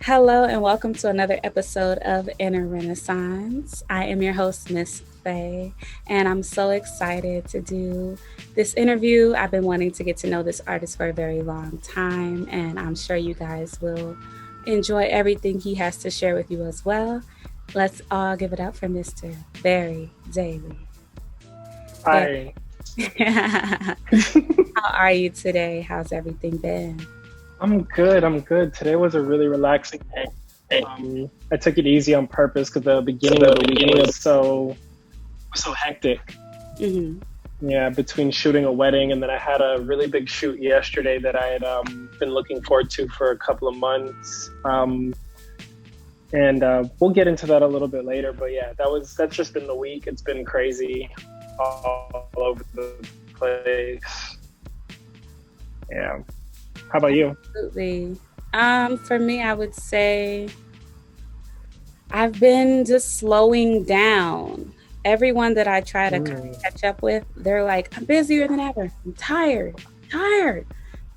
Hello, and welcome to another episode of Inner Renaissance. I am your host, Miss Fay, and I'm so excited to do this interview. I've been wanting to get to know this artist for a very long time, and I'm sure you guys will enjoy everything he has to share with you as well. Let's all give it up for Mr. Barry Daly. Hi. How are you today? How's everything been? I'm good. Today was a really relaxing day. I took it easy on purpose because the beginning of the week was so hectic. Mm-hmm. Yeah, between shooting a wedding and then I had a really big shoot yesterday that I had been looking forward to for a couple of months. And we'll get into that a little bit later. But yeah, that's just been the week. It's been crazy all over the place. Yeah. How about you? Absolutely. For me, I would say I've been just slowing down. Everyone that I try to kind of catch up with, they're like, I'm busier than ever. I'm tired.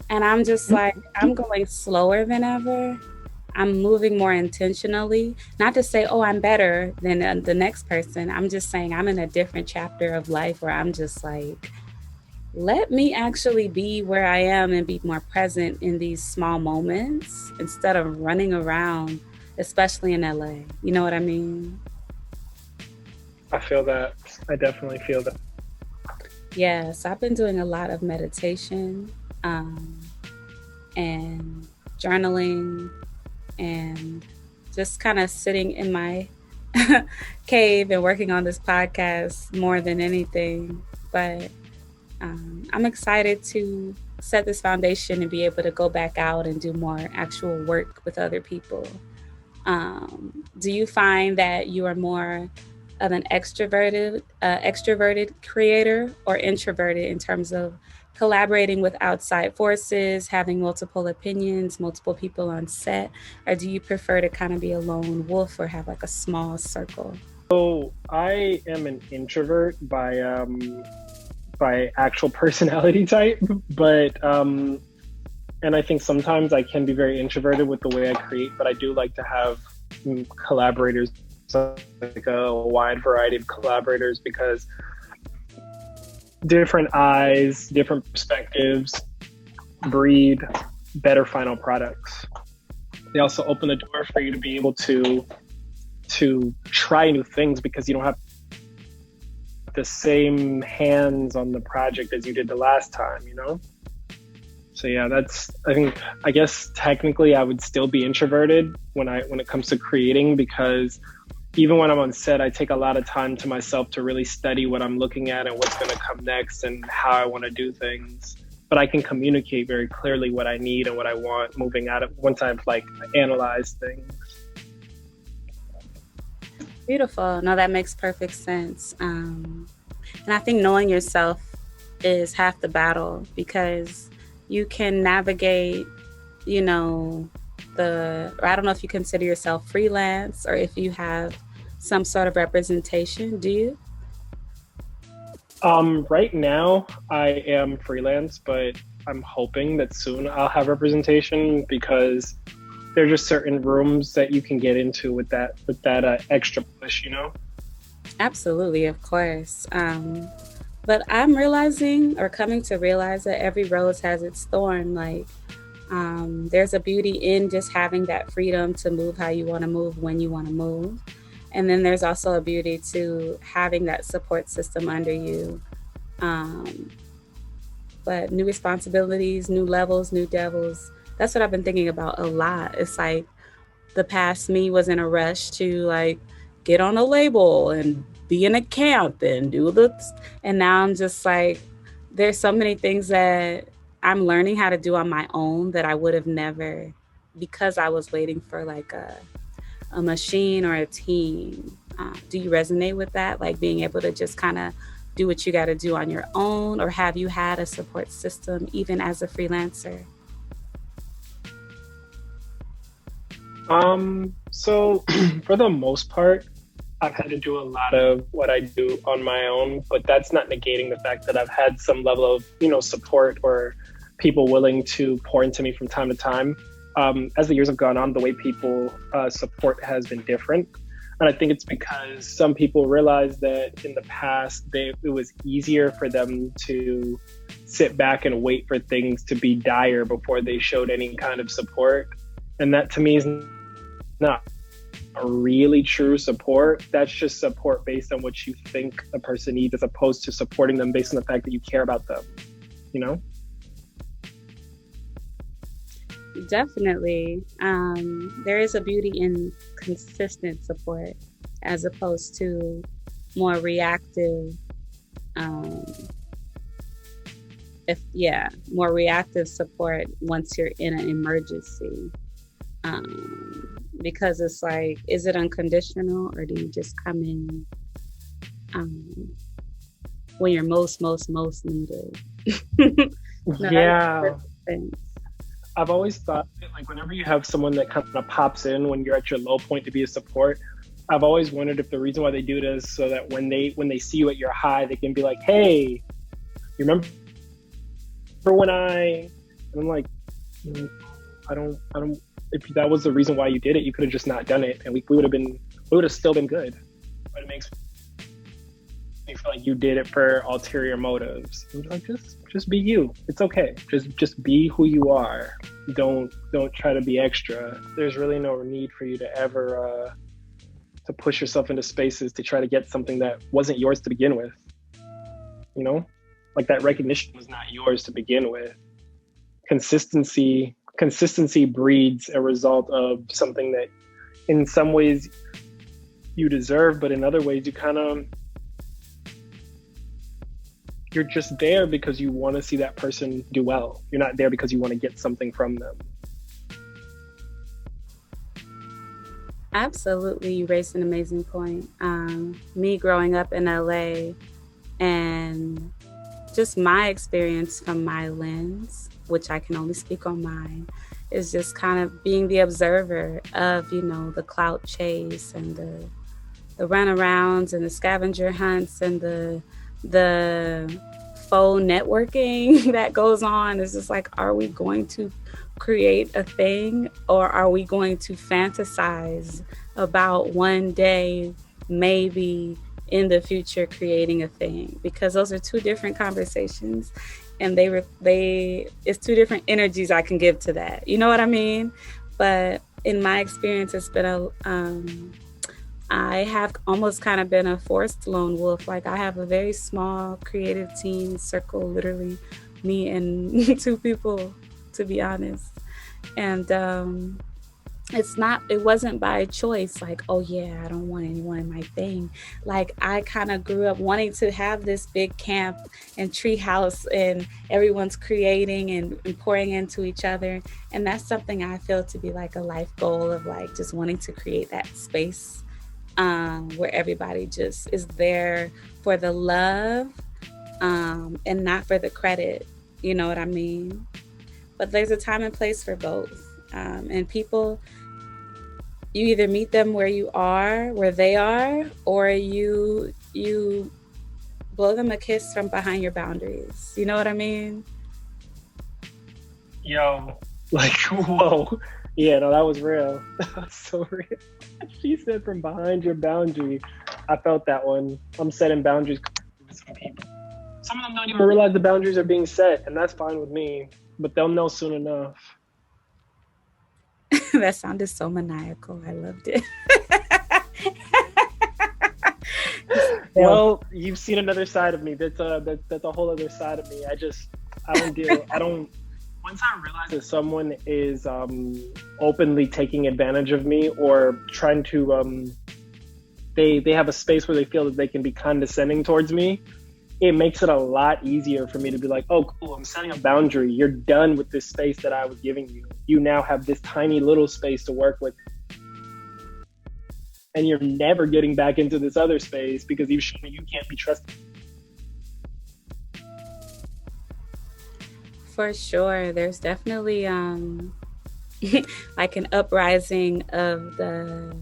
And I'm just like, I'm going slower than ever. I'm moving more intentionally. Not to say, oh, I'm better than the next person. I'm just saying I'm in a different chapter of life where I'm just like, let me actually be where I am and be more present in these small moments instead of running around, especially in LA. You know what I mean? I feel that. I definitely feel that. Yes, I've been doing a lot of meditation and journaling and just kind of sitting in my cave and working on this podcast more than anything. But I'm excited to set this foundation and be able to go back out and do more actual work with other people. Do you find that you are more of an extroverted creator or introverted in terms of collaborating with outside forces, having multiple opinions, multiple people on set, or do you prefer to kind of be a lone wolf or have like a small circle? So I am an introvert by actual personality type, but and I think sometimes I can be very introverted with the way I create, but I do like to have collaborators, so like a wide variety of collaborators, because different eyes, different perspectives breed better final products. They also open the door for you to be able to try new things because you don't have the same hands on the project as you did the last time, you know? So yeah, I guess technically I would still be introverted when it comes to creating, because even when I'm on set, I take a lot of time to myself to really study what I'm looking at and what's going to come next and how I want to do things. But I can communicate very clearly what I need and what I want moving out of once I've like analyzed things. Beautiful. No, that makes perfect sense. And I think knowing yourself is half the battle, because you can navigate, I don't know if you consider yourself freelance or if you have some sort of representation. Do you? Right now I am freelance, but I'm hoping that soon I'll have representation, because there's just certain rooms that you can get into with that extra push, you know? Absolutely, of course. But I'm coming to realize that every rose has its thorn. Like, there's a beauty in just having that freedom to move how you want to move when you want to move. And then there's also a beauty to having that support system under you. But new responsibilities, new levels, new devils. That's what I've been thinking about a lot. It's like the past me was in a rush to like get on a label and be in a camp and and now I'm just like, there's so many things that I'm learning how to do on my own that I would have never, because I was waiting for like a machine or a team. Do you resonate with that? Like being able to just kind of do what you got to do on your own, or have you had a support system even as a freelancer? So for the most part, I've had to do a lot of what I do on my own, but that's not negating the fact that I've had some level of, support or people willing to pour into me from time to time. as the years have gone on, the way people support has been different. And I think it's because some people realized that in the past, it was easier for them to sit back and wait for things to be dire before they showed any kind of support. And that to me is not really true support. That's just support based on what you think the person needs, as opposed to supporting them based on the fact that you care about them, you know? Definitely. There is a beauty in consistent support as opposed to more reactive, um, more reactive support once you're in an emergency. Because it's like, is it unconditional, or do you just come in um, when you're most needed? No, Yeah. sense. I've always thought that, like, whenever you have someone that kind of pops in when you're at your low point to be a support, I've always wondered if the reason why they do this so that when they see you at your high, they can be like, "Hey, you remember when I?" And I'm like, I don't. If that was the reason why you did it, you could have just not done it, and we would have still been good. But it makes me feel like you did it for ulterior motives. I'm like, just be you. It's okay. Just be who you are. Don't try to be extra. There's really no need for you to ever to push yourself into spaces to try to get something that wasn't yours to begin with. You know, like that recognition was not yours to begin with. Consistency breeds a result of something that in some ways you deserve, but in other ways you're just there because you want to see that person do well. You're not there because you want to get something from them. Absolutely, you raised an amazing point. Me growing up in LA and just my experience from my lens, which I can only speak on mine, is just kind of being the observer of, the clout chase and the runarounds and the scavenger hunts and the faux networking that goes on. It's just like, are we going to create a thing, or are we going to fantasize about one day maybe in the future creating a thing? Because those are two different conversations, and it's two different energies I can give to that. You know what I mean? But in my experience, it's been I have almost kind of been a forced lone wolf. Like, I have a very small creative team circle, literally me and two people, to be honest. And it wasn't by choice, like, oh yeah, I don't want anyone in my thing. Like, I kind of grew up wanting to have this big camp and tree house, and everyone's creating and pouring into each other. And that's something I feel to be like a life goal of, like, just wanting to create that space where everybody just is there for the love and not for the credit. You know what I mean? But there's a time and place for both. And people, you either meet them where they are, or you blow them a kiss from behind your boundaries. You know what I mean? Yo, like, whoa. Yeah, no, that was real. That was so real. She said from behind your boundary. I felt that one. I'm setting boundaries with some people. Some of them don't even realize the boundaries are being set, and that's fine with me. But they'll know soon enough. That sounded so maniacal. I loved it. Well, you've seen another side of me. That's a whole other side of me. I don't. Once I realize that someone is openly taking advantage of me, or trying to, they have a space where they feel that they can be condescending towards me, it makes it a lot easier for me to be like, oh, cool, I'm setting a boundary. You're done with this space that I was giving you. You now have this tiny little space to work with. And you're never getting back into this other space because you've shown me you can't be trusted. For sure. There's definitely like an uprising of the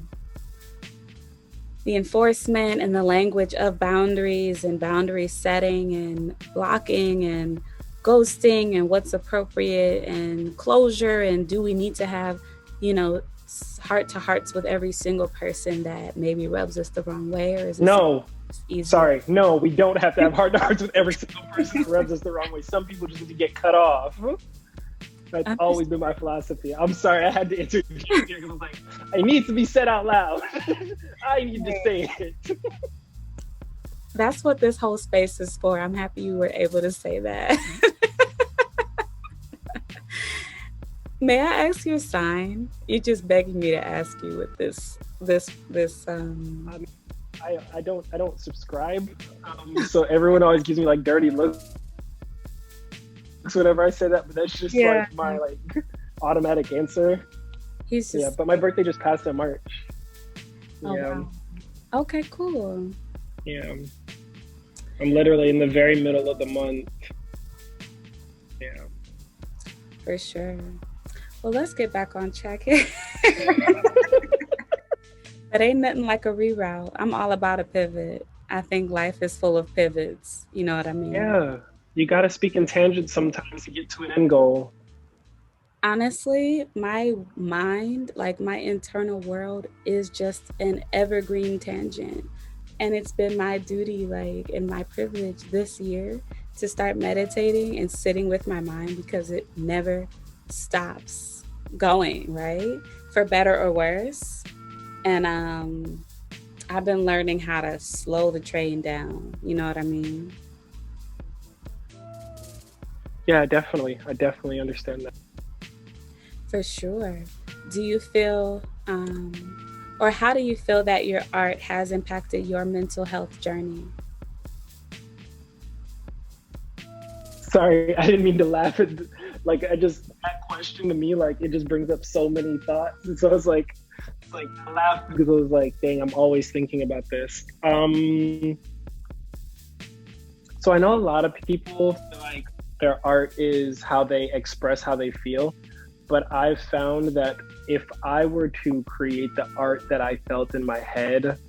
enforcement and the language of boundaries and boundary setting and blocking and ghosting and what's appropriate and closure, and do we need to have, you know, heart to hearts with every single person that maybe rubs us the wrong way, or is it No, easier? sorry, no, we don't have to have heart to hearts with every single person that rubs us the wrong way. Some people just need to get cut off. That's always been my philosophy. I'm sorry, I had to interview here because I was like, it needs to be said out loud. I need to say it. That's what this whole space is for. I'm happy you were able to say that. May I ask your sign? You're just begging me to ask you with this. I don't subscribe. So everyone always gives me like dirty looks whenever I say that, but that's just like my like automatic answer. He's just, yeah, but my birthday just passed in March. oh, Yeah. wow. Okay, cool. Yeah. I'm literally in the very middle of the month. Yeah. For sure. Well, let's get back on track here. But ain't nothing like a reroute. I'm all about a pivot. I think life is full of pivots. You know what I mean? Yeah. You got to speak in tangents sometimes to get to an end goal. Honestly, my mind, like my internal world, is just an evergreen tangent. And it's been my duty, like, and my privilege this year to start meditating and sitting with my mind, because it never stops going, right? For better or worse. And I've been learning how to slow the train down. You know what I mean? Yeah, definitely. I definitely understand that. For sure. Do you feel, or how do you feel that your art has impacted your mental health journey? Sorry, I didn't mean to laugh at like that question to me, like it just brings up so many thoughts. And so it's like I laughed because I was like, dang, I'm always thinking about this. So I know a lot of people feel like their art is how they express how they feel. But I've found that if I were to create the art that I felt in my head,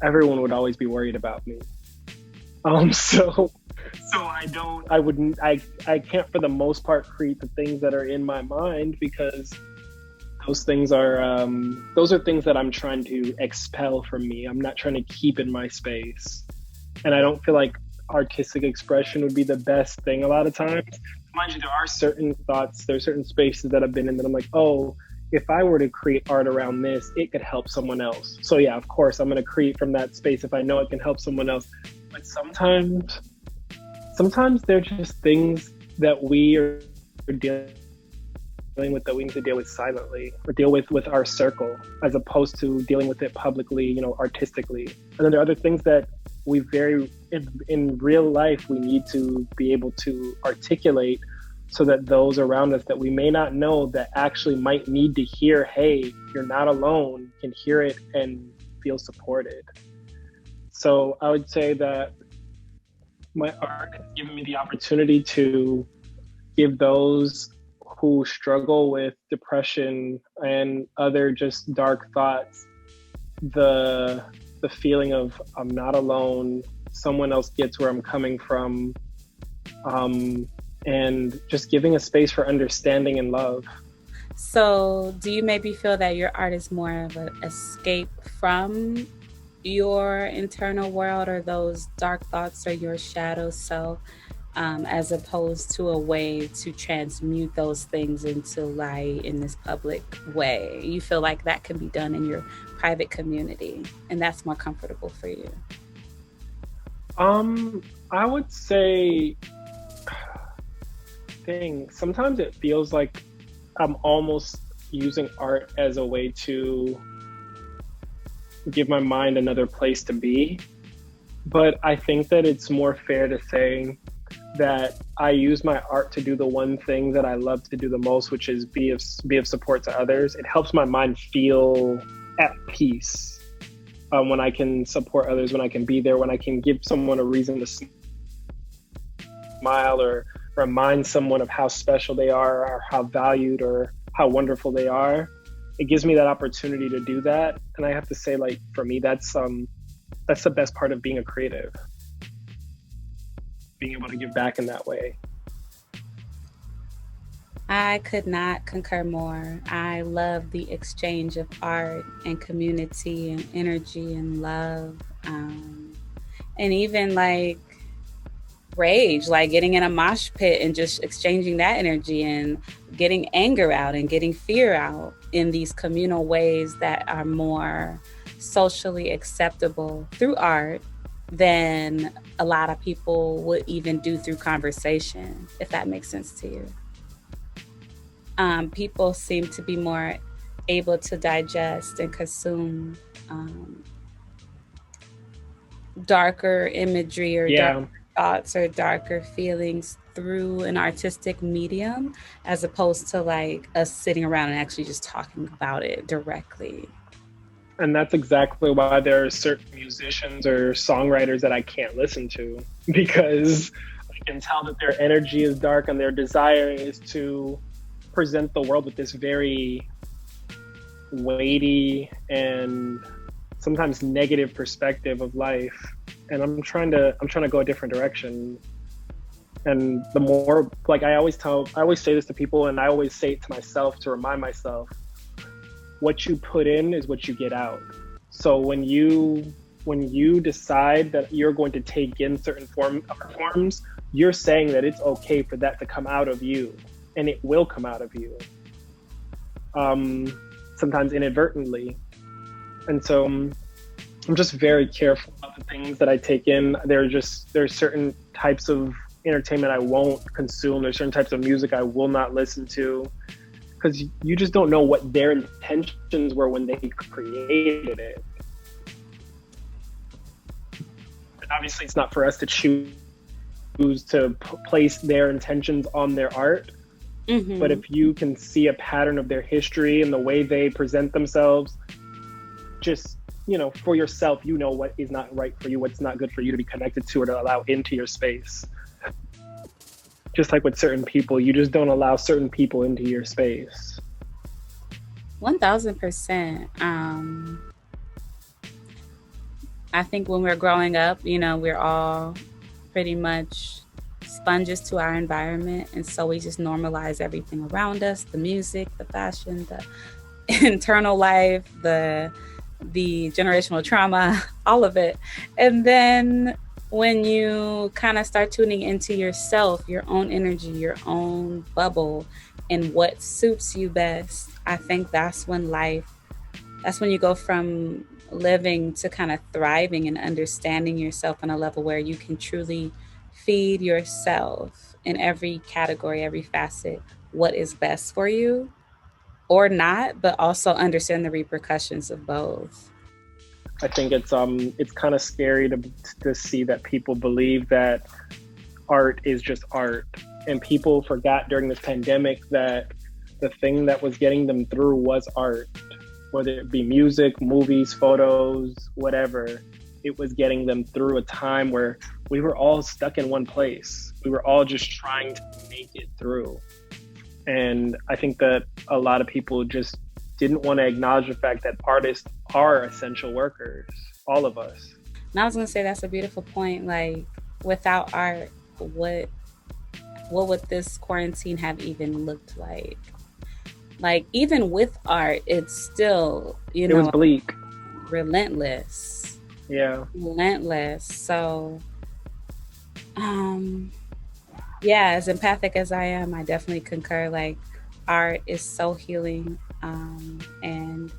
everyone would always be worried about me. So I can't for the most part create the things that are in my mind, because those are things that I'm trying to expel from me. I'm not trying to keep in my space. And I don't feel like artistic expression would be the best thing a lot of times. Mind you, there are certain thoughts, there are certain spaces that I've been in that I'm like, oh, if I were to create art around this, it could help someone else. So yeah, of course, I'm going to create from that space if I know it can help someone else. But sometimes they're just things that we are dealing with that we need to deal with silently, or deal with our circle, as opposed to dealing with it publicly, you know, artistically. And then there are other things that in real life we need to be able to articulate, so that those around us that we may not know that actually might need to hear, hey, you're not alone, can hear it and feel supported. So I would say that my art has given me the opportunity to give those who struggle with depression and other just dark thoughts the feeling of I'm not alone, someone else gets where I'm coming from, and just giving a space for understanding and love. So, do you maybe feel that your art is more of an escape from your internal world, or those dark thoughts, or your shadow self, as opposed to a way to transmute those things into light in this public way? You feel like that can be done in your private community, and that's more comfortable for you? I would say, sometimes it feels like I'm almost using art as a way to give my mind another place to be. But I think that it's more fair to say that I use my art to do the one thing that I love to do the most, which is be of support to others. It helps my mind feel at peace when I can support others, when I can be there, when I can give someone a reason to smile, or remind someone of how special they are, or how valued, or how wonderful they are. It gives me that opportunity to do that. And I have to say, like, for me, that's the best part of being a creative, being able to give back in that way. I could not concur more. I love the exchange of art and community and energy and love. And even like rage, like getting in a mosh pit and just exchanging that energy and getting anger out and getting fear out in these communal ways that are more socially acceptable through art than a lot of people would even do through conversation, if that makes sense to you. People seem to be more able to digest and consume um, darker imagery or darker Yeah, thoughts or darker feelings through an artistic medium as opposed to like us sitting around and actually just talking about it directly. and that's exactly why there are certain musicians or songwriters that I can't listen to because I can tell that their energy is dark and their desire is to present the world with this very weighty and sometimes negative perspective of life. And I'm trying to go a different direction. And the more, like, I always say this to people, and I always say it to myself to remind myself, what you put in is what you get out. So when you decide that you're going to take in certain forms, you're saying that it's okay for that to come out of you, and it will come out of you. Sometimes inadvertently. And so I'm just very careful about the things that I take in. There's certain types of entertainment I won't consume. There's certain types of music I will not listen to because you just don't know what their intentions were when they created it. And obviously, it's not for us to choose to place their intentions on their art. But Mm-hmm. if you can see a pattern of their history and the way they present themselves, just for yourself, what is not right for you, what's not good for you to be connected to or to allow into your space. Just like with certain people, you just don't allow certain people into your space. 1000%. I think when we're growing up, we're all pretty much sponges to our environment. And so we just normalize everything around us, the music, the fashion, the internal life, the generational trauma, all of it. And then when you kind of start tuning into yourself, your own energy, your own bubble, and what suits you best, I think that's when you go from living to kind of thriving and understanding yourself on a level where you can truly feed yourself in every category, every facet, what is best for you or not, but also understand the repercussions of both. I think it's kind of scary to see that people believe that art is just art, and people forgot during this pandemic that the thing that was getting them through was art, whether it be music, movies, photos, whatever. It was getting them through a time where we were all stuck in one place. We were all just trying to make it through. And I think that a lot of people just didn't want to acknowledge the fact that artists are essential workers, all of us. And I was gonna say that's a beautiful point. Like without art, what what would this quarantine have even looked like? Like even with art, it's still, It was bleak. relentless. Yeah. Relentless. So um yeah, as empathic as I am, I definitely concur. Like art is so healing. And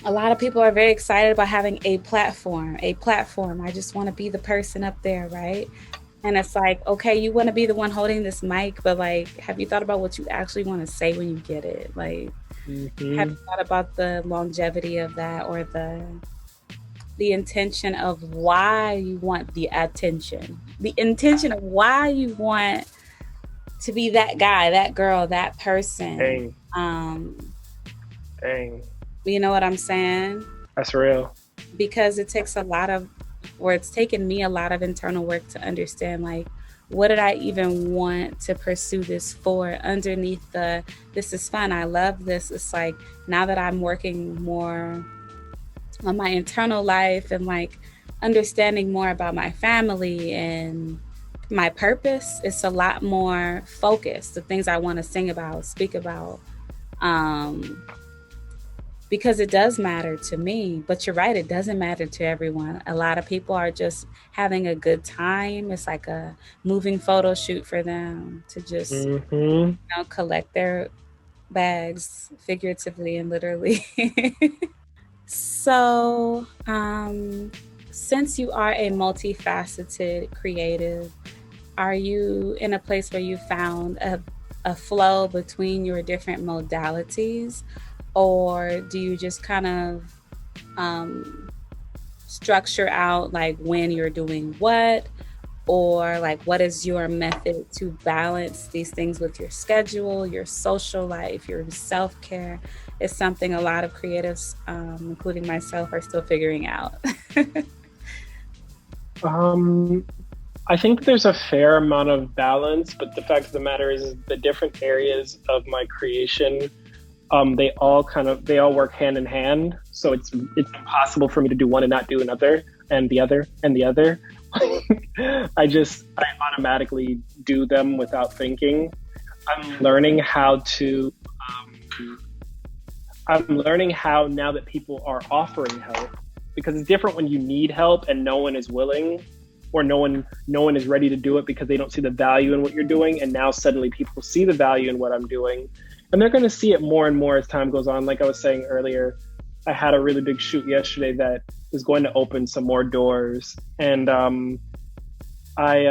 a lot of people are very excited about having a platform. A platform. I just want to be the person up there, right? And it's like, okay, you want to be the one holding this mic, but like, have you thought about what you actually want to say when you get it? Like, have Hmm. you thought about the longevity of that or the intention of why you want the attention? The intention of why you want to be that guy, that girl, that person. Dang, Um, dang. you know what I'm saying? That's real. Because it takes a lot of, or it's taken me a lot of internal work to understand, like, what did I even want to pursue this for? Underneath the, this is fun, I love this. It's like, now that I'm working more on my internal life and like understanding more about my family and my purpose, it's a lot more focused. The things I want to sing about, speak about, um, because it does matter to me. But you're right, it doesn't matter to everyone. A lot of people are just having a good time. It's like a moving photo shoot for them to just, Mm-hmm. collect their bags, figuratively and literally. So, since you are a multifaceted creative, are you in a place where you found a flow between your different modalities, or do you just kind of um, structure out like when you're doing what, or like what is your method to balance these things with your schedule, your social life, your self-care? Is something a lot of creatives, including myself, are still figuring out. Um, I think there's a fair amount of balance, but the fact of the matter is the different areas of my creation, they all work hand in hand. So it's impossible for me to do one and not do another, and the other and the other. I automatically do them without thinking. I'm learning how to I'm learning how, now that people are offering help, because it's different when you need help and no one is willing, or no one is ready to do it because they don't see the value in what you're doing, and now suddenly people see the value in what I'm doing, and they're going to see it more and more as time goes on. Like I was saying earlier, I had a really big shoot yesterday that is going to open some more doors, and I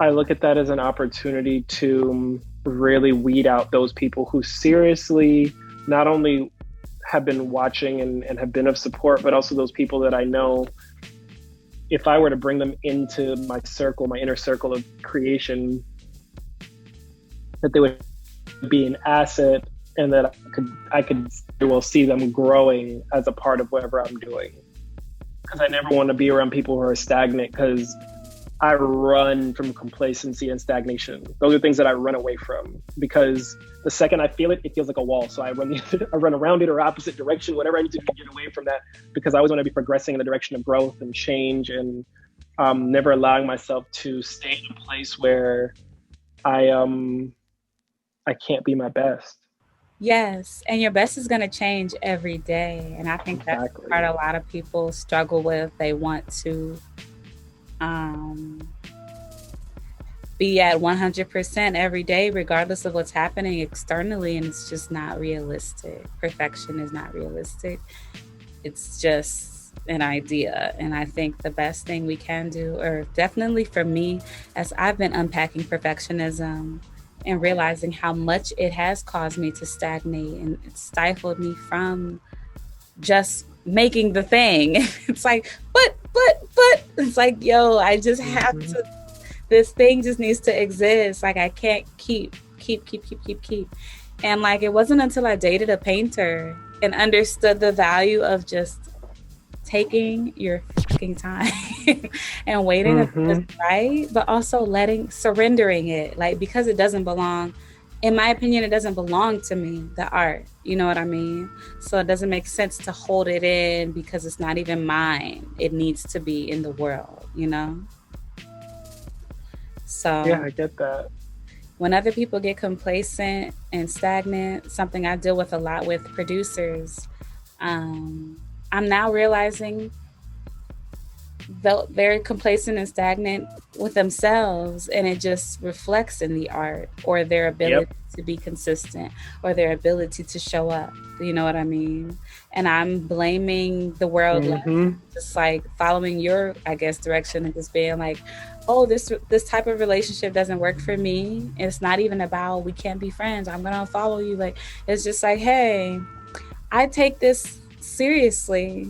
I look at that as an opportunity to really weed out those people who seriously not only have been watching and have been of support, but also those people that I know, if I were to bring them into my circle, my inner circle of creation, that they would be an asset, and that I could well see them growing as a part of whatever I'm doing. Because I never want to be around people who are stagnant, because I run from complacency and stagnation. Those are things that I run away from, because the second I feel it, it feels like a wall. So I run around it, or opposite direction, whatever I need to do to get away from that, because I always want to be progressing in the direction of growth and change, and never allowing myself to stay in a place where I can't be my best. Yes, and your best is going to change every day, and I think that's the Exactly. part a lot of people struggle with. They want to um, be at 100% every day, regardless of what's happening externally, and it's just not realistic. Perfection is not realistic. It's just an idea, and I think the best thing we can do, or definitely for me, as I've been unpacking perfectionism and realizing how much it has caused me to stagnate, and it stifled me from just making the thing. It's like, but it's like, yo, I just have Mm-hmm. to, this thing just needs to exist. Like, I can't keep. And like, it wasn't until I dated a painter and understood the value of just taking your fucking time and waiting until it's Mm-hmm. right, but also surrendering it. Like, because it doesn't belong, in my opinion, it doesn't belong to me, the art. You know what I mean? So it doesn't make sense to hold it in because it's not even mine. It needs to be in the world, you know? Yeah, So I get that. when other people get complacent and stagnant, something I deal with a lot with producers, um, I'm now realizing they're complacent and stagnant with themselves, and it just reflects in the art, or their ability Yep. to be consistent, or their ability to show up. You know what I mean? And I'm blaming the world less, Mm-hmm. just like following your, I guess, direction, and just being like, oh, this type of relationship doesn't work for me. It's not even about we can't be friends, I'm gonna follow you. Like, it's just like, hey, I take this seriously,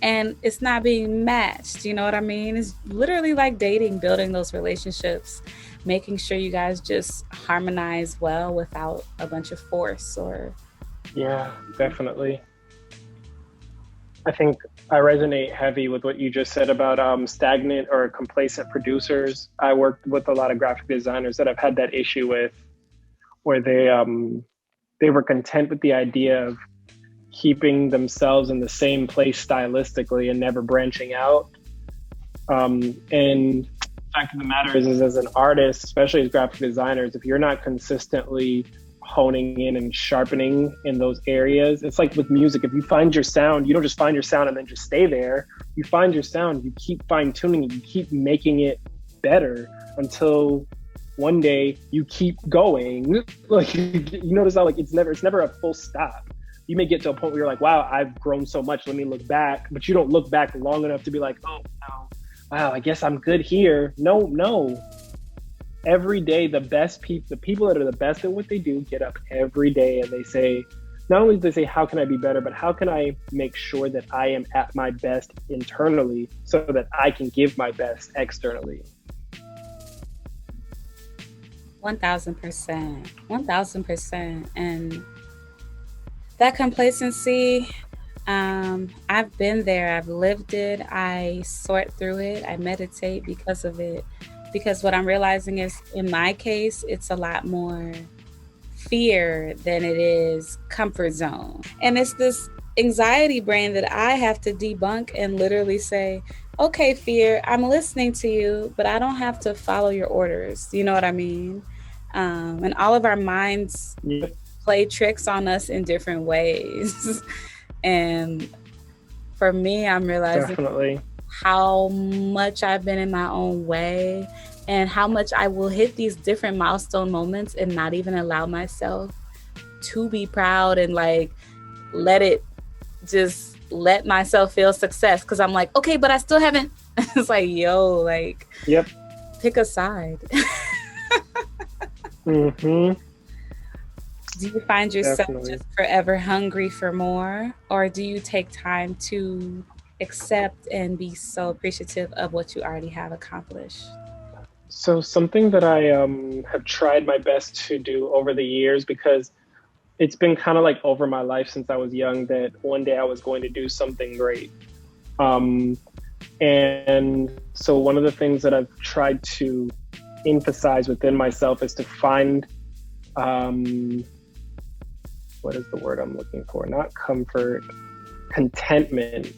and it's not being matched. You know what I mean? It's literally like dating, building those relationships, making sure you guys just harmonize well without a bunch of force or. Yeah, definitely. I think I resonate heavy with what you just said about stagnant or complacent producers. I worked with a lot of graphic designers that I've had that issue with, where they were content with the idea of keeping themselves in the same place stylistically and never branching out. And the fact of the matter is as an artist, especially as graphic designers, if you're not consistently honing in and sharpening in those areas, it's like with music. If you find your sound, you don't just find your sound and then just stay there. You find your sound, you keep fine tuning it, you keep making it better until one day you keep going. Like you notice how like it's never a full stop. You may get to a point where you're like, wow, I've grown so much. Let me look back. But you don't look back long enough to be like, oh, wow, I guess I'm good here. No. Every day, the people that are the best at what they do get up every day and they say, not only do they say, how can I be better, but how can I make sure that I am at my best internally so that I can give my best externally? 1000%. 1000%. And that complacency, I've been there, I've lived it, I sort through it, I meditate because of it. Because what I'm realizing is, in my case, it's a lot more fear than it is comfort zone. And it's this anxiety brain that I have to debunk and literally say, okay, fear, I'm listening to you, but I don't have to follow your orders. You know what I mean? And all of our minds play tricks on us in different ways. And for me, I'm realizing Definitely how much I've been in my own way and how much I will hit these different milestone moments and not even allow myself to be proud and like let myself feel success. Cause I'm like, okay, but I still haven't. It's like, yo, like, yep. Pick a side. Mm-hmm. Do you find yourself Definitely. just forever hungry for more? Or do you take time to accept and be so appreciative of what you already have accomplished? So something that I have tried my best to do over the years, because it's been kind of like over my life since I was young, that one day I was going to do something great. And so one of the things that I've tried to emphasize within myself is to find, what is the word I'm looking for? Not comfort, contentment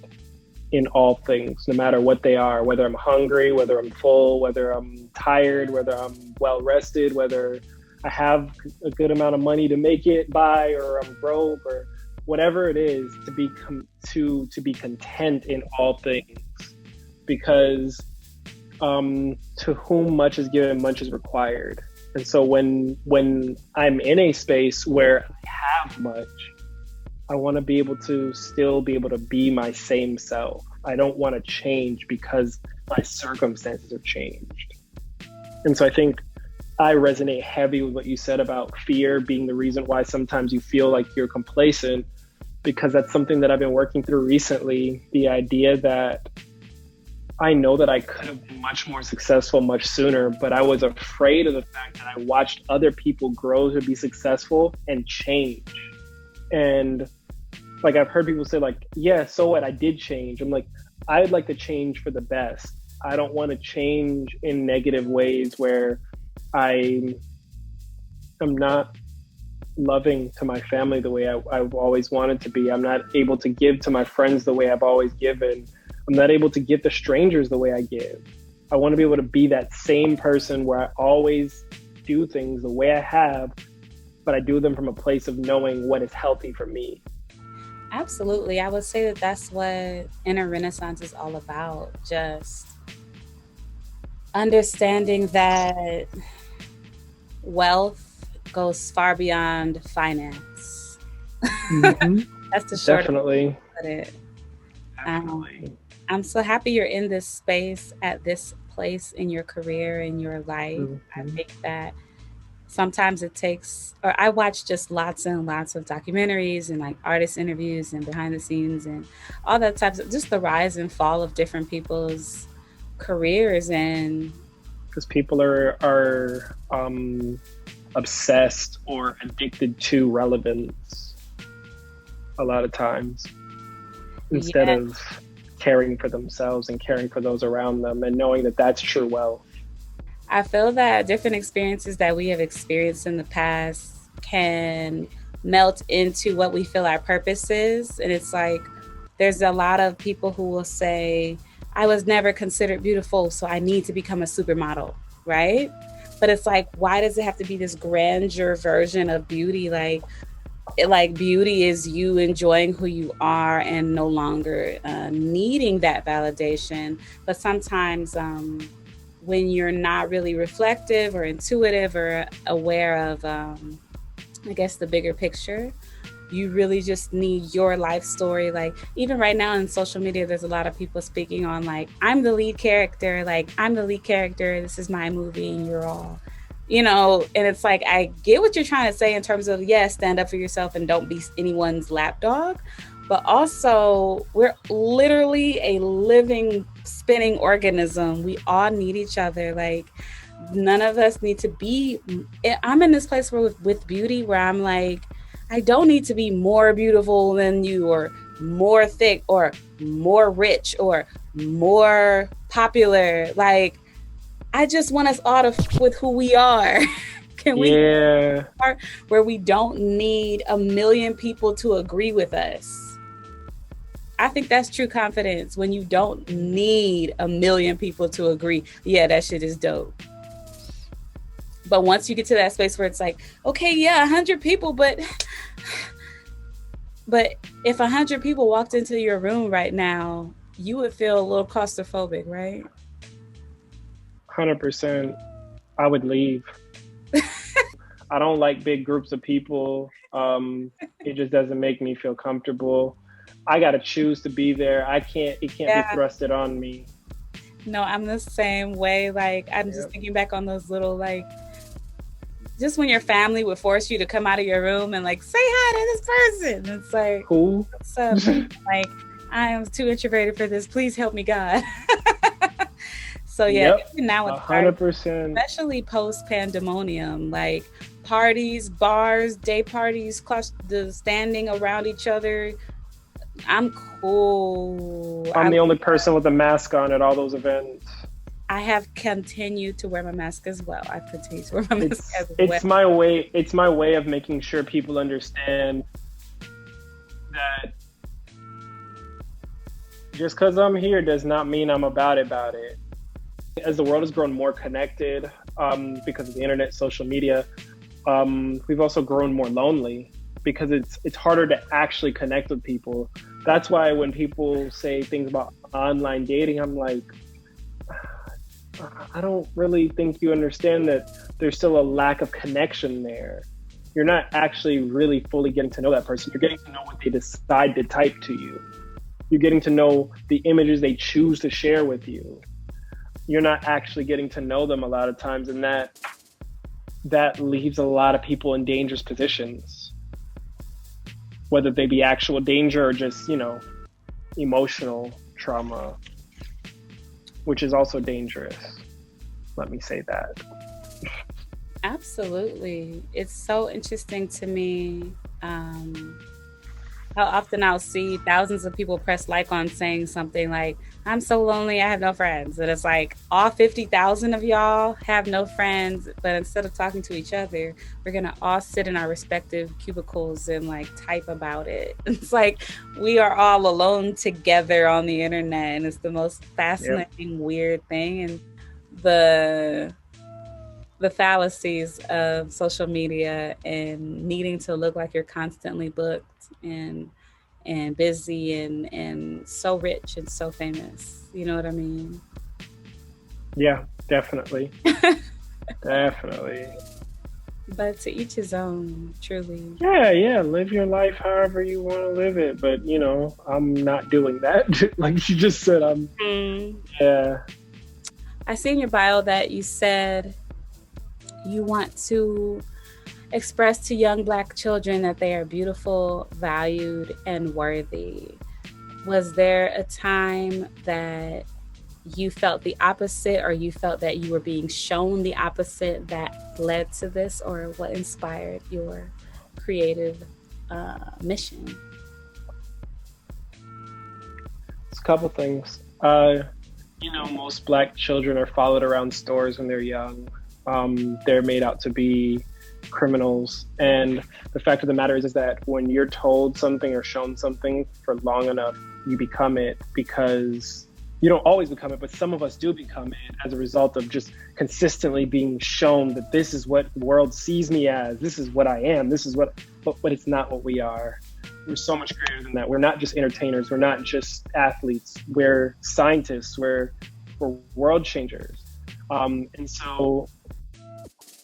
in all things, no matter what they are, whether I'm hungry, whether I'm full, whether I'm tired, whether I'm well rested, whether I have a good amount of money to make it by, or I'm broke, or whatever it is, to be content in all things. Because to whom much is given, much is required. And so when I'm in a space where I have much, I want to be able to still be able to be my same self. I don't want to change because my circumstances have changed. And so I think I resonate heavy with what you said about fear being the reason why sometimes you feel like you're complacent, because that's something that I've been working through recently. The idea that I know that I could have been much more successful much sooner, but I was afraid of the fact that I watched other people grow to be successful and change. And like I've heard people say like, yeah, so what? I did change. I'm like, I'd like to change for the best. I don't want to change in negative ways where I'm not loving to my family the way I've always wanted to be. I'm not able to give to my friends the way I've always given. I'm not able to give to strangers the way I give. I want to be able to be that same person where I always do things the way I have, but I do them from a place of knowing what is healthy for me. Absolutely. I would say that that's what inner renaissance is all about. Just understanding that wealth goes far beyond finance. Mm-hmm. That's the short Definitely. way to put it. Definitely. I'm so happy you're in this space at this place in your career, in your life. Mm-hmm. I think that sometimes it takes, or I watch just lots and lots of documentaries and like artist interviews and behind the scenes and all that types of just the rise and fall of different people's careers. And because people are obsessed or addicted to relevance a lot of times, instead of caring for themselves and caring for those around them and knowing that that's true wealth. I feel that different experiences that we have experienced in the past can melt into what we feel our purpose is. And it's like, there's a lot of people who will say, I was never considered beautiful, so I need to become a supermodel, right? But it's like, why does it have to be this grandeur version of beauty? Like beauty is you enjoying who you are and no longer needing that validation. But sometimes when you're not really reflective or intuitive or aware of, I guess, the bigger picture, you really just need your life story. Like even right now in social media, there's a lot of people speaking on like, I'm the lead character, like I'm the lead character, this is my movie and you're all, and it's like, I get what you're trying to say in terms of, yes, stand up for yourself and don't be anyone's lapdog, but also we're literally a living spinning organism. We all need each other. Like none of us need to be, I'm in this place where with beauty where I'm like, I don't need to be more beautiful than you or more thick or more rich or more popular. Like, I just want us all to with who we are. Can we Yeah. where we don't need a million people to agree with us? I think that's true confidence when you don't need a million people to agree. Yeah, that shit is dope. But once you get to that space where it's like, okay, yeah, 100 people, but if 100 people walked into your room right now, you would feel a little claustrophobic, right? 100%. I would leave. I don't like big groups of people. It just doesn't make me feel comfortable. I got to choose to be there. It can't be Yeah. thrusted on me. No, I'm the same way. Like, I'm just Yep. thinking back on those little, like, just when your family would force you to come out of your room and, like, say hi to this person. It's like, Who? what's up? Like, I am too introverted for this. Please help me, God. So, yeah, Yep. even now with parties, 100%. especially post pandemonium, like parties, bars, day parties, the standing around each other. I'm cool. I'm the only person with a mask on at all those events. I have continued to wear my mask as well. I've continued to wear my mask as well. It's my way. It's my way of making sure people understand that just because I'm here does not mean I'm about it. As the world has grown more connected, because of the internet, social media, we've also grown more lonely because it's harder to actually connect with people. That's why when people say things about online dating, I'm like, I don't really think you understand that there's still a lack of connection there. You're not actually really fully getting to know that person. You're getting to know what they decide to type to you. You're getting to know the images they choose to share with you. You're not actually getting to know them a lot of times, and that leaves a lot of people in dangerous positions, whether they be actual danger or just, emotional trauma, which is also dangerous. Let me say that. Absolutely. It's so interesting to me how often I'll see thousands of people press like on saying something like, I'm so lonely, I have no friends. And it's like all 50,000 of y'all have no friends, but instead of talking to each other, we're going to all sit in our respective cubicles and like type about it. It's like we are all alone together on the internet. And it's the most fascinating, weird thing. And the fallacies of social media and needing to look like you're constantly booked and busy and so rich and so famous. You know what I mean? Yeah, definitely. Definitely. But to each his own, truly. Yeah. Live your life however you want to live it. But, I'm not doing that. Like you just said, yeah. I see in your bio that you said you want to express to young Black children that they are beautiful, valued, and worthy. Was there a time that you felt the opposite, or you felt that you were being shown the opposite that led to this, or what inspired your creative mission? It's a couple things. Most Black children are followed around stores when they're young. They're made out to be criminals. And the fact of the matter is that when you're told something or shown something for long enough, you become it because You don't always become it, but some of us do become it as a result of just consistently being shown that this is what the world sees me as, this is what I am, this is what, but it's not what we are. We're so much greater than that. We're not just entertainers, we're not just athletes, we're scientists, we're world changers. And so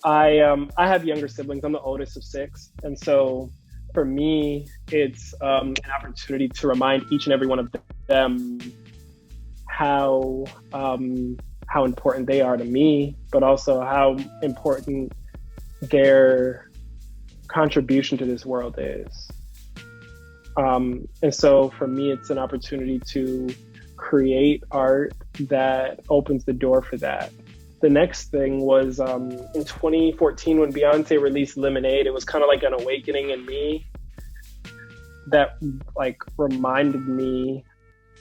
I have younger siblings. I'm the oldest of 6. And so for me, it's an opportunity to remind each and every one of them how important they are to me, but also how important their contribution to this world is. And so for me, it's an opportunity to create art that opens the door for that. The next thing was in 2014 when Beyonce released Lemonade. It was kind of like an awakening in me that like reminded me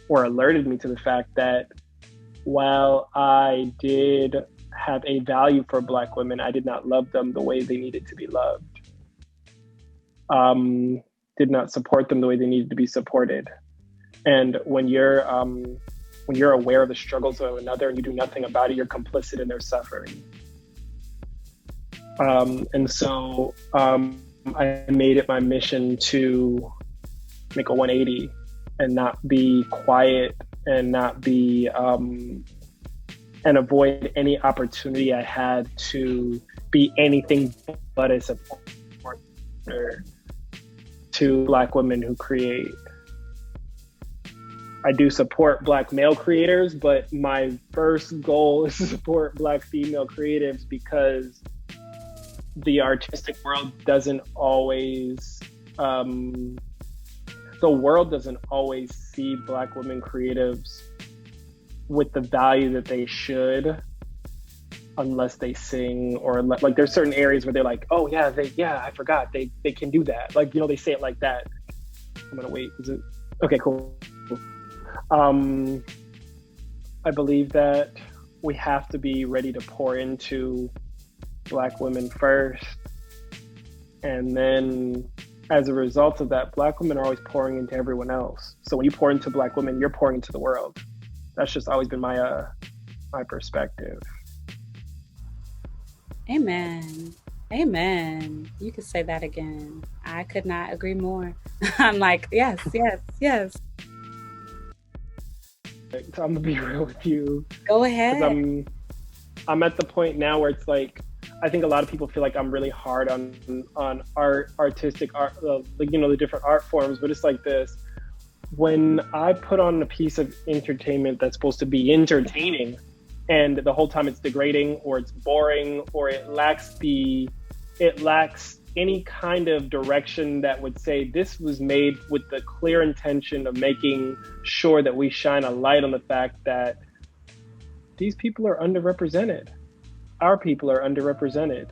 or alerted me to the fact that while I did have a value for Black women, I did not love them the way they needed to be loved. Did not support them the way they needed to be supported. And when you're aware of the struggles of another and you do nothing about it, you're complicit in their suffering. And so I made it my mission to make a 180 and not be quiet and not be and avoid any opportunity I had to be anything but a supporter to Black women who create. I do support Black male creators, but my first goal is to support Black female creatives because the artistic world doesn't always see Black women creatives with the value that they should, unless they sing or like there's certain areas where they're like, oh yeah, I forgot they can do that. Like, you know, they say it like that. I'm gonna wait. Is it okay? Cool. I believe that we have to be ready to pour into Black women first, and then as a result of that, Black women are always pouring into everyone else. So when you pour into Black women, you're pouring into the world. That's just always been my perspective. Amen. Amen. You could say that again. I could not agree more. I'm like, yes. So I'm gonna be real with you. Go ahead. I'm at the point now where it's like, I think a lot of people feel like I'm really hard on artistic art, like, you know, the different art forms, but it's like this. When I put on a piece of entertainment that's supposed to be entertaining, and the whole time it's degrading or it's boring or it lacks any kind of direction that would say this was made with the clear intention of making sure that we shine a light on the fact that these people are underrepresented. Our people are underrepresented.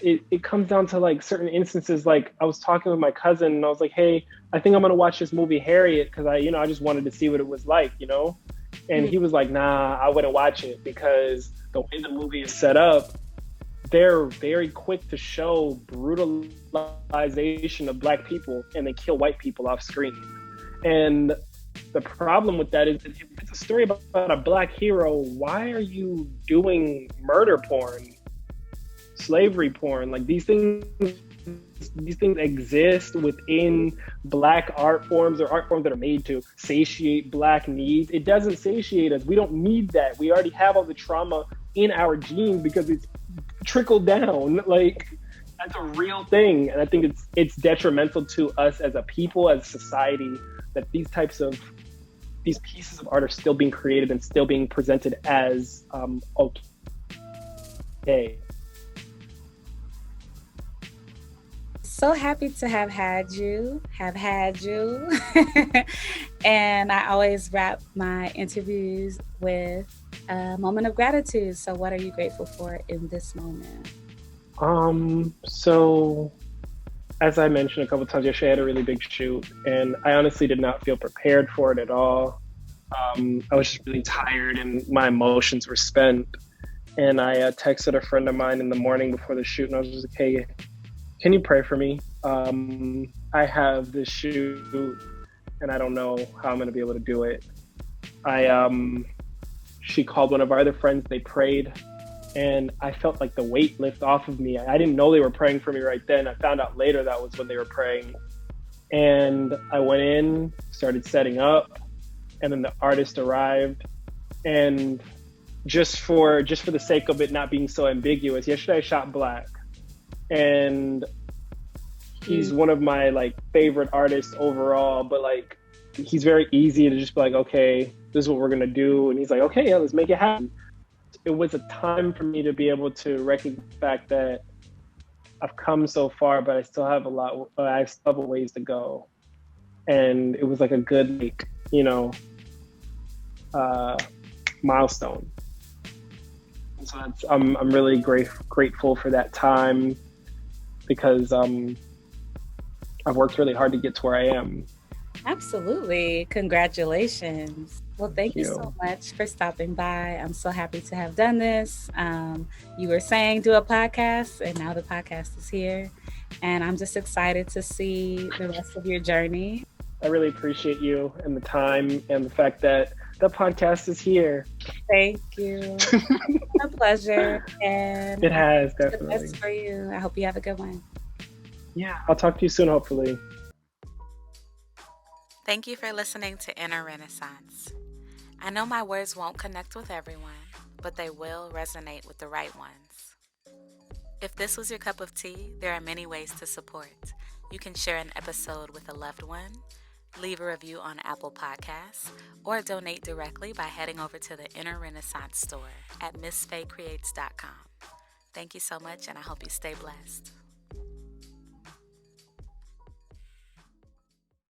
It comes down to like certain instances. Like I was talking with my cousin and I was like, hey, I think I'm gonna watch this movie Harriet because I just wanted to see what it was like, you know? And he was like, nah, I wouldn't watch it because the way the movie is set up, they're very quick to show brutalization of Black people and they kill white people off screen. And the problem with that is, if it's a story about a Black hero, why are you doing murder porn, slavery porn? Like these things exist within Black art forms or art forms that are made to satiate Black needs. It doesn't satiate us. We don't need that. We already have all the trauma in our genes because it's trickled down. Like that's a real thing. And I think it's detrimental to us as a people, as a society, that these pieces of art are still being created and still being presented as okay. So happy to have had you. And I always wrap my interviews with a moment of gratitude. So what are you grateful for in this moment? So as I mentioned a couple of times yesterday, I had a really big shoot and I honestly did not feel prepared for it at all. I was just really tired and my emotions were spent. And I texted a friend of mine in the morning before the shoot and I was just like, hey, can you pray for me? I have this shoot and I don't know how I'm going to be able to do it. She called one of our other friends, they prayed, and I felt like the weight lift off of me. I didn't know they were praying for me right then. I found out later that was when they were praying. And I went in, started setting up, and then the artist arrived. And just for the sake of it not being so ambiguous, yesterday I shot black. And he's one of my like favorite artists overall, but like he's very easy to just be like, okay, this is what we're gonna do. And he's like, okay, yeah, let's make it happen. It was a time for me to be able to recognize the fact that I've come so far, but I still have I still have a ways to go. And it was like a good, like, milestone. And so I'm really grateful for that time, because I've worked really hard to get to where I am. Absolutely. Congratulations. Well, thank you so much for stopping by. I'm so happy to have done this. You were saying do a podcast, and now the podcast is here. And I'm just excited to see the rest of your journey. I really appreciate you and the time and the fact that the podcast is here. Thank you. It's a pleasure. And it has, definitely. The best for you. I hope you have a good one. Yeah, I'll talk to you soon, hopefully. Thank you for listening to Inner Renaissance. I know my words won't connect with everyone, but they will resonate with the right ones. If this was your cup of tea, there are many ways to support. You can share an episode with a loved one, leave a review on Apple Podcasts, or donate directly by heading over to the Inner Renaissance store at MissFayCreates.com. Thank you so much, and I hope you stay blessed.